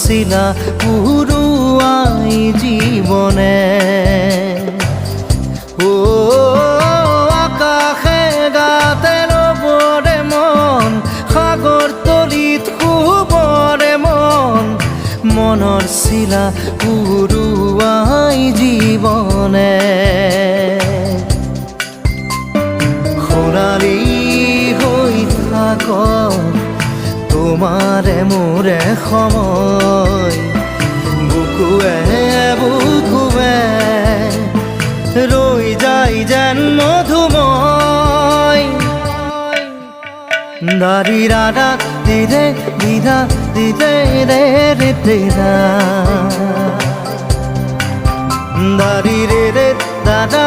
শিলা পুরুয়াই জীবনে ও আকাশে গাতে রবরে মন সাগর তলিত শুবরে মন মনৰ শিলা পুরুয়াই জীবনে সোণালী হৈ থাক তোমাৰে মোৰে সময় বুকুৱে বুকুৱে ৰৈ যায় যেন মধুময় দাৰি ৰাধা দিদে দিদা দিদে ৰে ৰে দিদা দাৰি ৰে ৰে দাদা